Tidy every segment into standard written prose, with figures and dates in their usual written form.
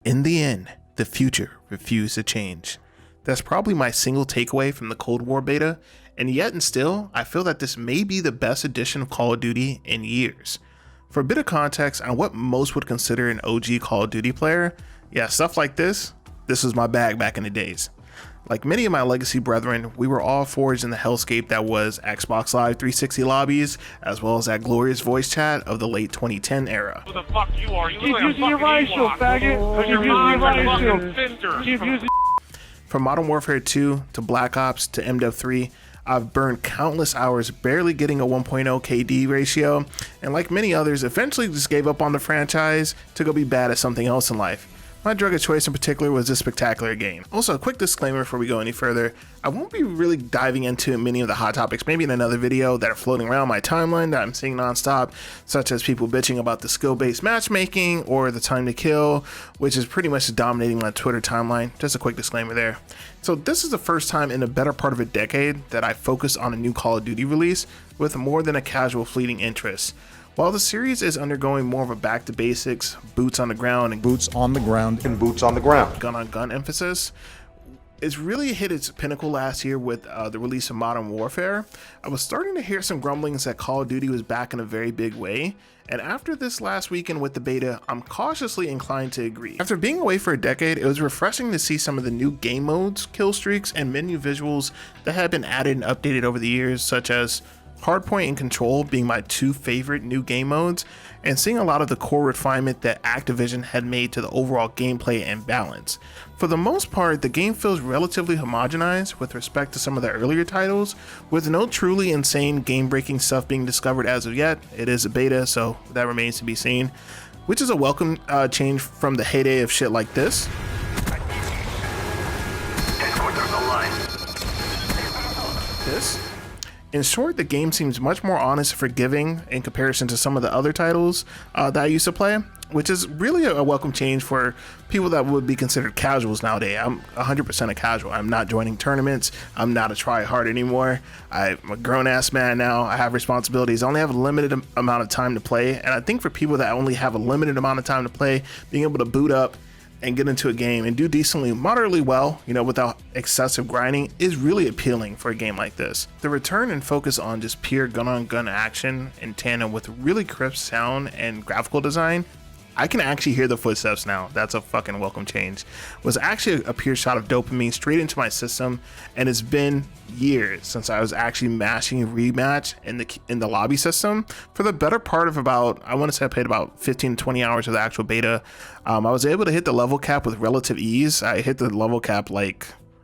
In the end, the future refused to change. That's probably my single takeaway from the Cold War beta, and yet and still, I feel that this may be the best edition of Call of Duty in years. For a bit of context on what most would consider an OG Call of Duty player, yeah, stuff like this was my bag back in the days. Like many of my legacy brethren, we were all forged in the hellscape that was Xbox Live 360 lobbies, as well as that glorious voice chat of the late 2010 era. Who the fuck you are? You Keep look like using a your riot fucking shield, Ewok. faggot. Keep using your riot shield. Keep using. From Modern Warfare 2 to Black Ops to MW 3, I've burned countless hours barely getting a 1.0 KD ratio, and like many others, eventually just gave up on the franchise to go be bad at something else in life. My drug of choice in particular was this spectacular game. Also, a quick disclaimer before we go any further, I won't be really diving into many of the hot topics, maybe in another video, that are floating around my timeline that I'm seeing nonstop, such as people bitching about the skill-based matchmaking or the time to kill, which is pretty much dominating my Twitter timeline. Just a quick disclaimer there. So this is the first time in the better part of a decade that I focused on a new Call of Duty release with more than a casual fleeting interest. While the series is undergoing more of a back to basics, boots on the ground and boots on the ground gun on gun emphasis, it's really hit its pinnacle last year with the release of Modern Warfare. I was starting to hear some grumblings that Call of Duty was back in a very big way, and after this last weekend with the beta, I'm cautiously inclined to agree. After being away for a decade, it was refreshing to see some of the new game modes, kill streaks, and menu visuals that had been added and updated over the years, such as Hardpoint and Control being my two favorite new game modes, and seeing a lot of the core refinement that Activision had made to the overall gameplay and balance. For the most part, the game feels relatively homogenized with respect to some of the earlier titles, with no truly insane game-breaking stuff being discovered as of yet. It is a beta, so that remains to be seen, which is a welcome change from the heyday of shit like this. In short, the game seems much more honest and forgiving in comparison to some of the other titles that I used to play, which is really a welcome change for people that would be considered casuals nowadays. I'm 100% a casual. I'm not joining tournaments. I'm not a try-hard anymore. I'm a grown-ass man now. I have responsibilities. I only have a limited amount of time to play, and I think for people that only have a limited amount of time to play, being able to boot up and get into a game and do decently, moderately well, without excessive grinding is really appealing for a game like this. The return and focus on just pure gun-on-gun action in tandem with really crisp sound and graphical design. I can actually hear the footsteps now. That's a fucking welcome change. Was actually a pure shot of dopamine straight into my system, and it's been years since I was actually mashing rematch in the lobby system. For the better part of about, I want to say I played about 15 to 20 hours of the actual beta. I was able to hit the level cap with relative ease. I hit the level cap I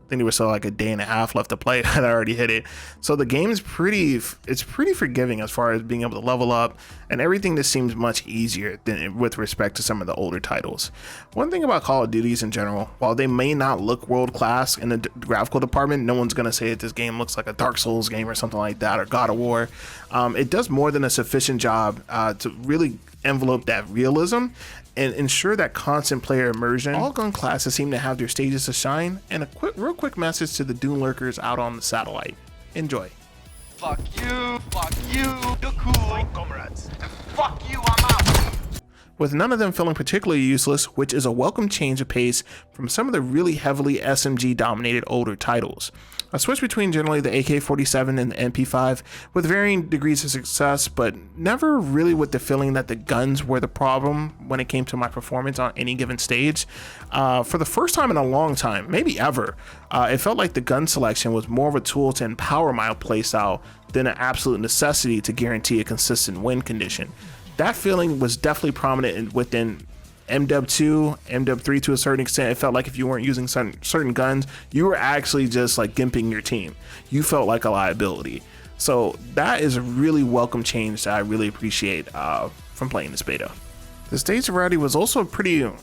think there was still like a day and a half left to play and I already hit it. So the game is pretty forgiving as far as being able to level up, and everything just seems much easier than with respect to some of the older titles. One thing about Call of Duties in general, while they may not look world class in the graphical department, no one's gonna say that this game looks like a Dark Souls game or something like that, or God of War. It does more than a sufficient job to really envelope that realism and ensure that constant player immersion. All gun classes seem to have their stages to shine, and a real quick message to the Dune lurkers out on the satellite. Enjoy. Fuck you, you're cool, comrades. Fuck you, I'm out. With none of them feeling particularly useless, which is a welcome change of pace from some of the really heavily SMG dominated older titles. I switched between generally the AK-47 and the MP5 with varying degrees of success, but never really with the feeling that the guns were the problem when it came to my performance on any given stage. For the first time in a long time, maybe ever, it felt like the gun selection was more of a tool to empower my playstyle than an absolute necessity to guarantee a consistent win condition. That feeling was definitely prominent within MW2, MW3 to a certain extent. It felt like if you weren't using certain guns, you were actually just like gimping your team. You felt like a liability. So that is a really welcome change that I really appreciate from playing this beta. The stage variety was also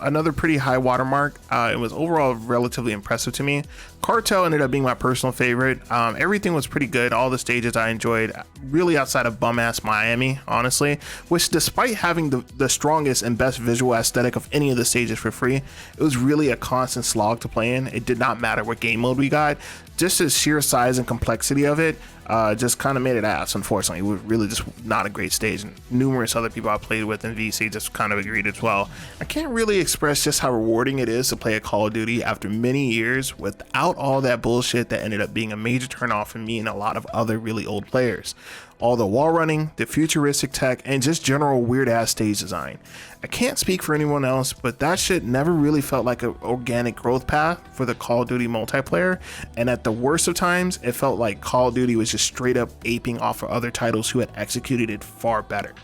another pretty high watermark. It was overall relatively impressive to me. Cartel ended up being my personal favorite. Everything was pretty good. All the stages I enjoyed, really outside of bum-ass Miami, honestly, which despite having the strongest and best visual aesthetic of any of the stages for free, it was really a constant slog to play in. It did not matter what game mode we got. Just the sheer size and complexity of it just kind of made it ass, unfortunately. It was really just not a great stage, and numerous other people I played with in VC just kind of agreed as well. I can't really express just how rewarding it is to play a Call of Duty after many years without all that bullshit that ended up being a major turnoff for me and a lot of other really old players. All the wall running, the futuristic tech, and just general weird ass stage design. I can't speak for anyone else, but that shit never really felt like an organic growth path for the Call of Duty multiplayer, and at the worst of times, it felt like Call of Duty was just straight up aping off of other titles who had executed it far better.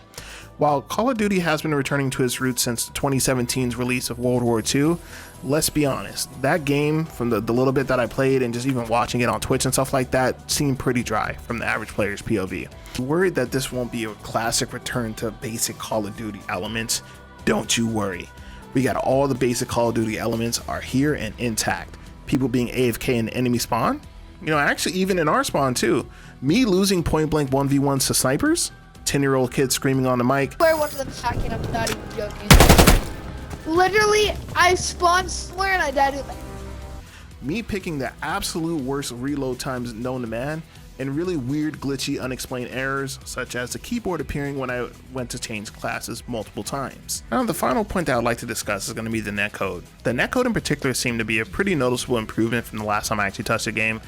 While Call of Duty has been returning to its roots since 2017's release of World War II, let's be honest, that game, from the little bit that I played and just even watching it on Twitch and stuff like that, seemed pretty dry from the average player's POV. Worried that this won't be a classic return to basic Call of Duty elements? Don't you worry. We got all the basic Call of Duty elements are here and intact. People being AFK in enemy spawn? You know, actually even in our spawn too. Me losing point blank 1v1s to snipers? 10-year-old kids screaming on the mic. Where one of them hacking, I'm not even joking. Literally, I spawned somewhere and I died. Me picking the absolute worst reload times known to man, and really weird, glitchy, unexplained errors, such as the keyboard appearing when I went to change classes multiple times. Now, the final point that I'd like to discuss is going to be the netcode. The netcode in particular seemed to be a pretty noticeable improvement from the last time I actually touched a game.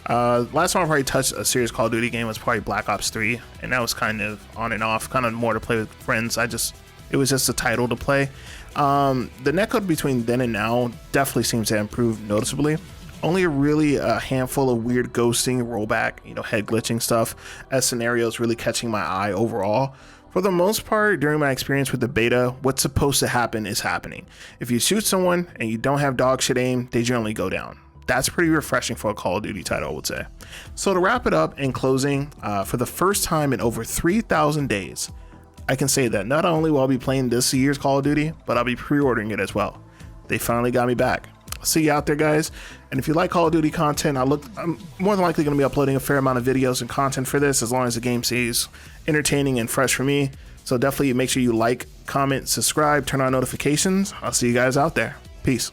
Last time I probably touched a serious Call of Duty game was probably Black Ops 3, and that was kind of on and off, kind of more to play with friends. It was just a title to play. The netcode between then and now definitely seems to have improved noticeably. Only a handful of weird ghosting, rollback, head glitching stuff as scenarios really catching my eye overall. For the most part, during my experience with the beta, what's supposed to happen is happening. If you shoot someone and you don't have dog shit aim, they generally go down. That's pretty refreshing for a Call of Duty title, I would say. So to wrap it up, in closing, for the first time in over 3,000 days, I can say that not only will I be playing this year's Call of Duty, but I'll be pre-ordering it as well. They finally got me back. See you out there, guys. And if you like Call of Duty content, I'm more than likely going to be uploading a fair amount of videos and content for this, as long as the game stays entertaining and fresh for me. So definitely make sure you like, comment, subscribe, turn on notifications. I'll see you guys out there. Peace.